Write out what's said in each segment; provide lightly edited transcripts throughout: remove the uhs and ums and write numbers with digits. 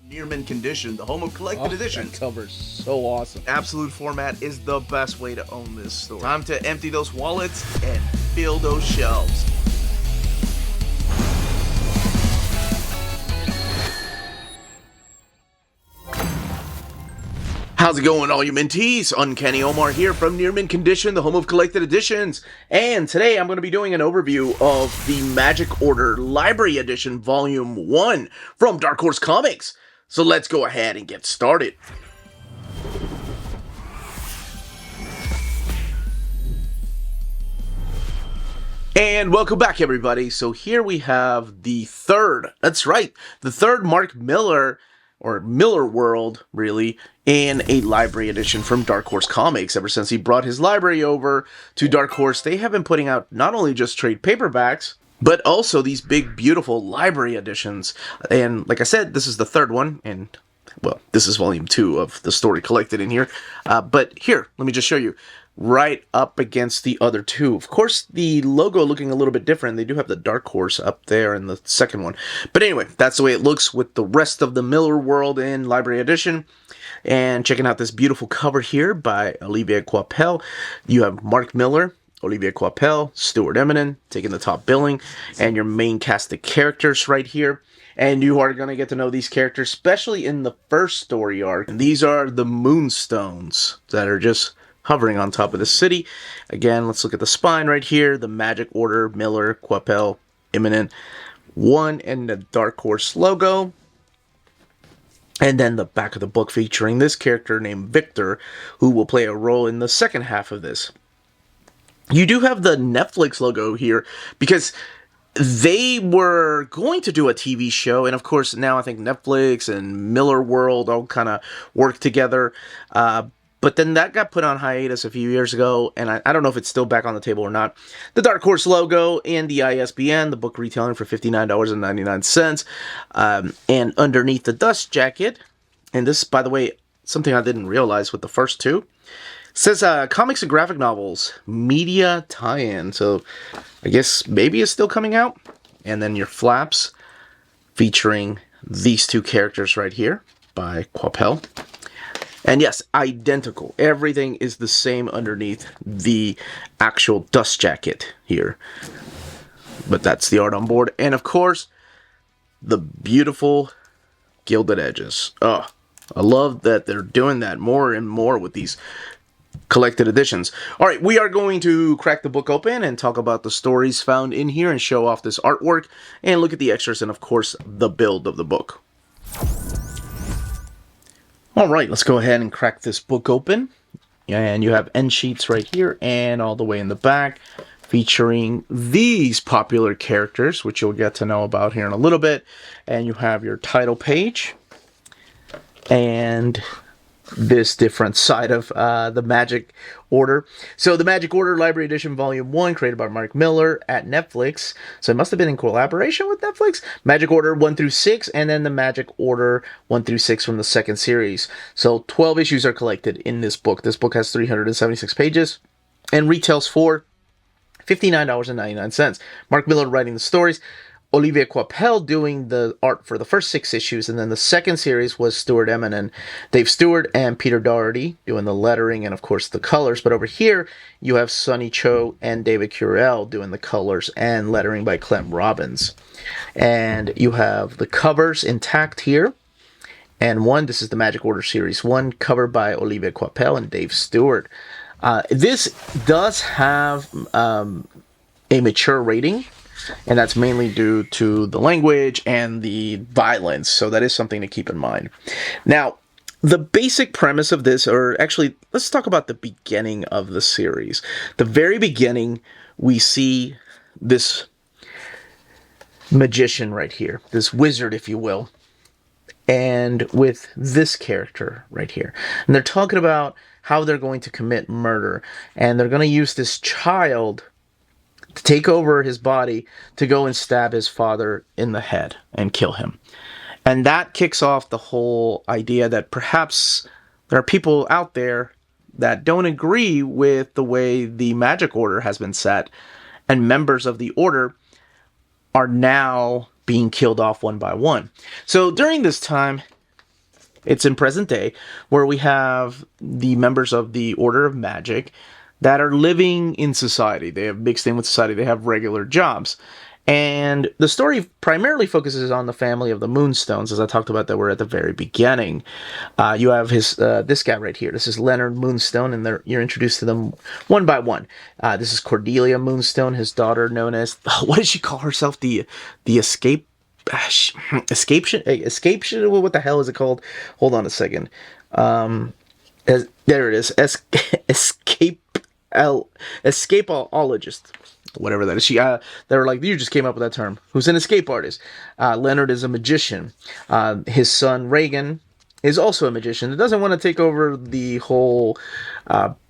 Near mint condition, the home of collected editions. That cover's so awesome. Absolute format is the best way to own this store. Time to empty those wallets and fill those shelves. How's it going, all you minties? Uncanny Omar here from Near Mint Condition, the home of collected editions. And today I'm going to be doing an overview of the Magic Order Library Edition Volume 1 from Dark Horse Comics. So let's go ahead and get started. And welcome back, everybody. So here we have the third, that's right, the third Mark Millar, or Millarworld, really, in a library edition from Dark Horse Comics. Ever since he brought his library over to Dark Horse, they have been putting out not only just trade paperbacks, but also these big, beautiful library editions. And like I said, this is the third one, and, well, this is volume 2 of the story collected in here. But here, let me just show you. Right up against the other two. Of course, the logo looking a little bit different. They do have the Dark Horse up there in the second one. But anyway, that's the way it looks with the rest of the Millarworld in Library Edition. And checking out this beautiful cover here by Olivier Coipel. You have Mark Millar, Olivier Coipel, Stuart Immonen taking the top billing, and your main cast of characters right here. And you are going to get to know these characters, especially in the first story arc. And these are the Moonstones that are just hovering on top of the city. Again, let's look at the spine right here. The Magic Order, Millar, Coipel, Immonen, 1, and the Dark Horse logo. And then the back of the book featuring this character named Victor, who will play a role in the second half of this. You do have the Netflix logo here, because they were going to do a TV show, and of course now I think Netflix and Millarworld all kind of work together. But then that got put on hiatus a few years ago, and I don't know if it's still back on the table or not. The Dark Horse logo and the ISBN, the book retailing for $59.99. And underneath the dust jacket, and this, by the way, something I didn't realize with the first two, says Comics and Graphic Novels, Media Tie-In. So I guess maybe it's still coming out. And then your flaps featuring these two characters right here by Coipel. And yes, identical. Everything is the same underneath the actual dust jacket here. But that's the art on board. And of course, the beautiful gilded edges. Oh, I love that they're doing that more and more with these collected editions. All right, we are going to crack the book open and talk about the stories found in here and show off this artwork and look at the extras and, of course, the build of the book. Alright, let's go ahead and crack this book open. And you have end sheets right here and all the way in the back featuring these popular characters, which you'll get to know about here in a little bit. And you have your title page and this different side of the Magic Order. So the Magic Order Library Edition Volume 1, created by Mark Millar at Netflix. So it must have been in collaboration with Netflix. Magic Order 1 through 6, and then the Magic Order 1 through 6 from the second series. So 12 issues are collected in this book. This book has 376 pages and retails for $59.99. Mark Millar writing the stories. Olivier Coipel doing the art for the first 6 issues, and then the second series was Stuart Immonen, Dave Stewart, and Peter Doherty doing the lettering and, of course, the colors. But over here, you have Sonny Cho and David Curell doing the colors and lettering by Clem Robbins. And you have the covers intact here. And this is the Magic Order Series 1, covered by Olivier Coipel and Dave Stewart. This does have a mature rating, and that's mainly due to the language and the violence, so that is something to keep in mind. Now, the basic premise of this, or actually, let's talk about the beginning of the series. The very beginning, we see this magician right here, this wizard, if you will, and with this character right here. And they're talking about how they're going to commit murder, and they're going to use this child to take over his body to go and stab his father in the head and kill him. And that kicks off the whole idea that perhaps there are people out there that don't agree with the way the Magic Order has been set, and members of the Order are now being killed off one by one. So during this time, It's in present day, where we have the members of the Order of Magic that are living in society. They have mixed in with society. They have regular jobs. And the story primarily focuses on the family of the Moonstones, as I talked about that were at the very beginning. You have this guy right here. This is Leonard Moonstone, and you're introduced to them one by one. This is Cordelia Moonstone, his daughter, known as, what does she call herself? The escape. Escape. What the hell is it called? Hold on a second. There it is. Escapeologist, whatever that is. They were like, you just came up with that term. Who's an escape artist? Leonard is a magician. His son Reagan is also a magician that doesn't want to take over the whole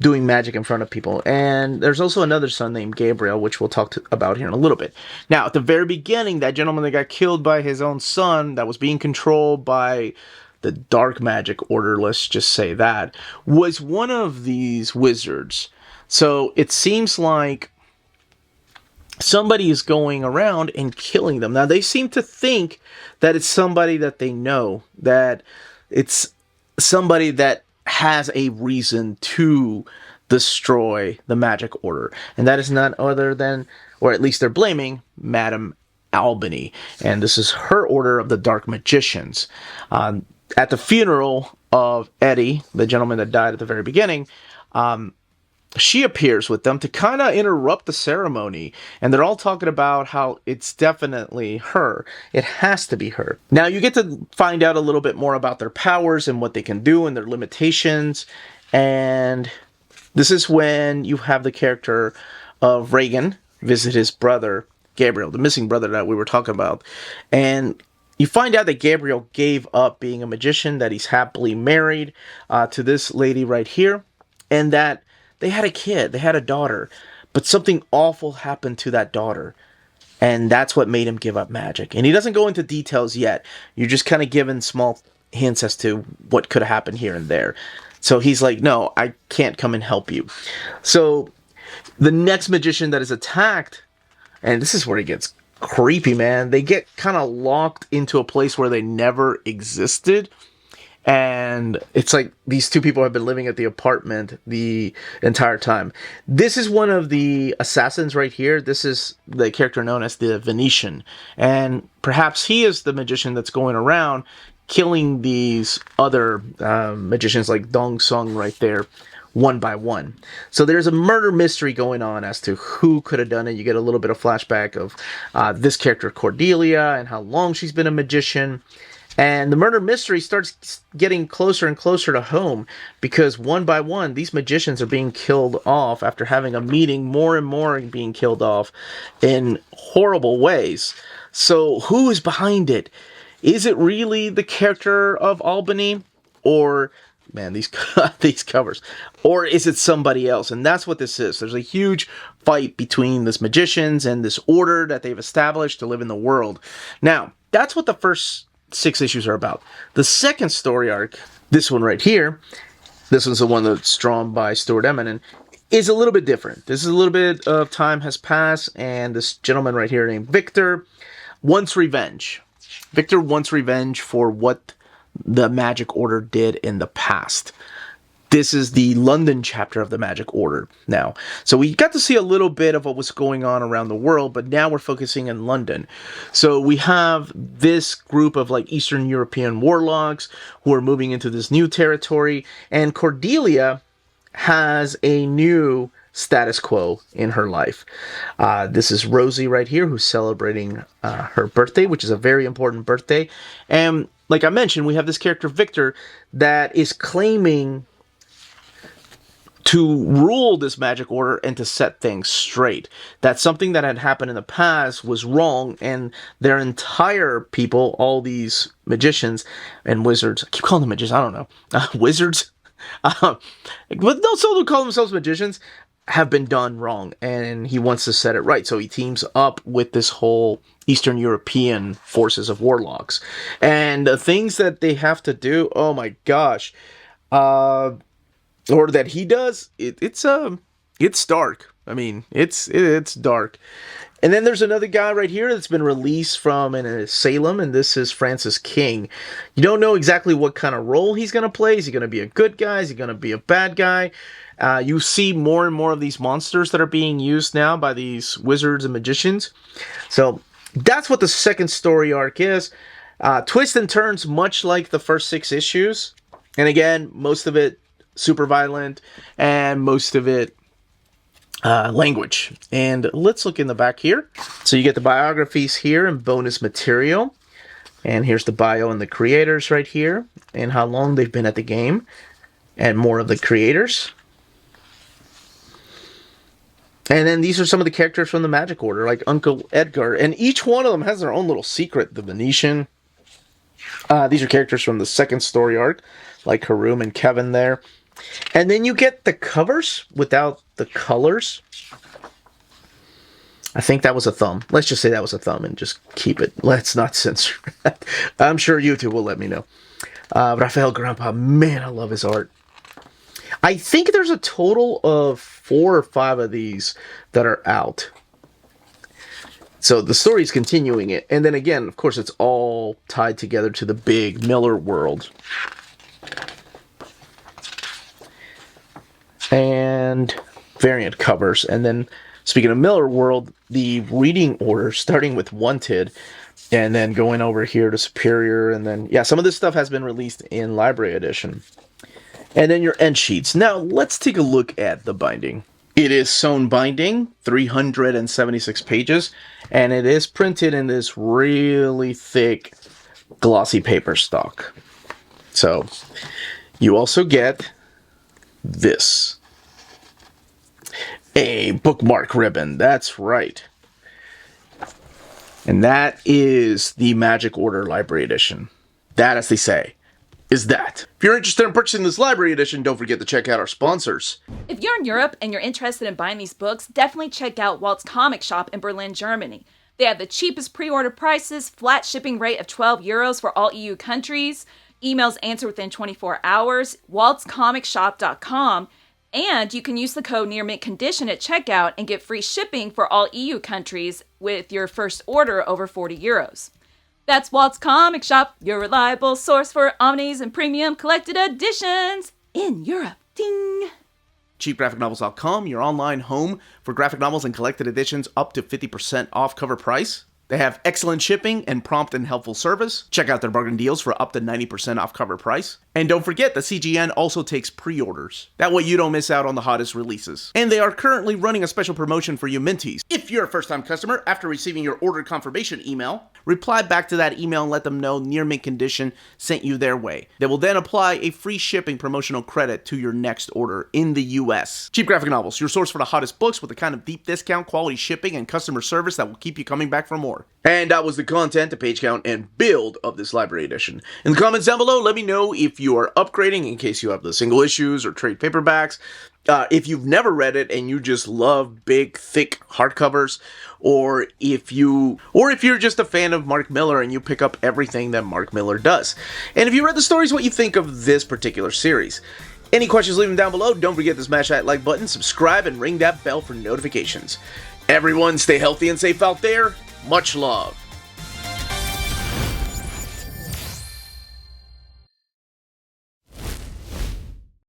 doing magic in front of people. And there's also another son named Gabriel, which we'll talk about here in a little bit. Now, at the very beginning, that gentleman that got killed by his own son, that was being controlled by the dark magic order, let's just say that, was one of these wizards. So it seems like somebody is going around and killing them. Now, they seem to think that it's somebody that they know, that it's somebody that has a reason to destroy the magic order. And that is none other than, or at least they're blaming, Madame Albany. And this is her order of the Dark Magicians. At the funeral of Eddie, the gentleman that died at the very beginning, she appears with them to kind of interrupt the ceremony. And they're all talking about how it's definitely her. It has to be her. Now, you get to find out a little bit more about their powers and what they can do and their limitations. And this is when you have the character of Reagan visit his brother, Gabriel, the missing brother that we were talking about. And you find out that Gabriel gave up being a magician, that he's happily married to this lady right here, and that they had a kid, they had a daughter, but something awful happened to that daughter. And that's what made him give up magic. And he doesn't go into details yet. You're just kind of given small hints as to what could have happened here and there. So he's like, no, I can't come and help you. So the next magician that is attacked, and this is where it gets creepy, man. They get kind of locked into a place where they never existed. And it's like these two people have been living at the apartment the entire time. This is one of the assassins right here. This is the character known as the Venetian. And perhaps he is the magician that's going around killing these other magicians like Dong Sung right there, one by one. So there's a murder mystery going on as to who could have done it. You get a little bit of flashback of this character Cordelia and how long she's been a magician. And the murder mystery starts getting closer and closer to home because one by one, these magicians are being killed off after having a meeting, more and more being killed off in horrible ways. So who is behind it? Is it really the character of Albany? Or, man, these covers. Or is it somebody else? And that's what this is. There's a huge fight between these magicians and this order that they've established to live in the world. Now, that's what the first 6 issues are about. The second story arc, this one right here, this one's the one that's drawn by Stuart Immonen, is a little bit different. This is a little bit of time has passed, and this gentleman right here named Victor wants revenge. Victor wants revenge for what the Magic Order did in the past. This is the London chapter of the Magic Order now. So we got to see a little bit of what was going on around the world, but now we're focusing in London. So we have this group of like Eastern European warlocks who are moving into this new territory, and Cordelia has a new status quo in her life. This is Rosie right here, who's celebrating her birthday, which is a very important birthday. And like I mentioned, we have this character Victor that is claiming to rule this magic order and to set things straight. That something that had happened in the past was wrong, and their entire people, all these magicians and wizards, I keep calling them magicians, I don't know, wizards, but those who call themselves magicians, have been done wrong, and he wants to set it right. So he teams up with this whole Eastern European forces of warlocks. And the things that they have to do, oh my gosh, or that he does, it's dark. I mean, it's dark. And then there's another guy right here that's been released from an asylum, and this is Francis King. You don't know exactly what kind of role he's going to play. Is he going to be a good guy? Is he going to be a bad guy? You see more and more of these monsters that are being used now by these wizards and magicians. So that's what the second story arc is. Twists and turns much like the first 6 issues. And again, most of it super violent, and most of it language. And let's look in the back here. So you get the biographies here and bonus material. And here's the bio and the creators right here, and how long they've been at the game, and more of the creators. And then these are some of the characters from the Magic Order, like Uncle Edgar. And each one of them has their own little secret. The Venetian. These are characters from the second story arc, like Harum and Kevin there. And then you get the covers without the colors. I think that was a thumb. Let's just say that was a thumb and just keep it. Let's not censor that. I'm sure YouTube will let me know. Rafael Grandpa, man, I love his art. I think there's a total of 4 or 5 of these that are out. So the story's continuing it. And then again, of course, it's all tied together to the big Millarworld. And variant covers. And then, speaking of Millarworld, the reading order, starting with Wanted, and then going over here to Superior, and then, yeah, some of this stuff has been released in Library Edition. And then your end sheets. Now, let's take a look at the binding. It is sewn binding, 376 pages, and it is printed in this really thick, glossy paper stock. So, you also get this. A bookmark ribbon, that's right. And that is the Magic Order Library Edition. That, as they say, is that. If you're interested in purchasing this Library Edition, don't forget to check out our sponsors. If you're in Europe and you're interested in buying these books, definitely check out Walt's Comic Shop in Berlin, Germany. They have the cheapest pre-order prices, flat shipping rate of €12 for all EU countries, emails answered within 24 hours, waltscomicshop.com, and you can use the code nearmintcondition at checkout and get free shipping for all EU countries with your first order over €40. That's Walt's Comic Shop, your reliable source for omnis and premium collected editions in Europe. Ding! CheapGraphicNovels.com, your online home for graphic novels and collected editions up to 50% off cover price. They have excellent shipping and prompt and helpful service. Check out their bargain deals for up to 90% off cover price. And don't forget that CGN also takes pre-orders. That way you don't miss out on the hottest releases. And they are currently running a special promotion for you Minties. If you're a first-time customer, after receiving your order confirmation email, reply back to that email and let them know Near Mint Condition sent you their way. They will then apply a free shipping promotional credit to your next order in the US. Cheap Graphic Novels, your source for the hottest books with the kind of deep discount, quality shipping, and customer service that will keep you coming back for more. And that was the content, the page count, and build of this Library Edition. In the comments down below, let me know if you are upgrading in case you have the single issues or trade paperbacks. If you've never read it and you just love big, thick hardcovers, or if you're just a fan of Mark Millar and you pick up everything that Mark Millar does. And if you read the stories, what you think of this particular series. Any questions, leave them down below. Don't forget to smash that like button, subscribe, and ring that bell for notifications. Everyone, stay healthy and safe out there. Much love.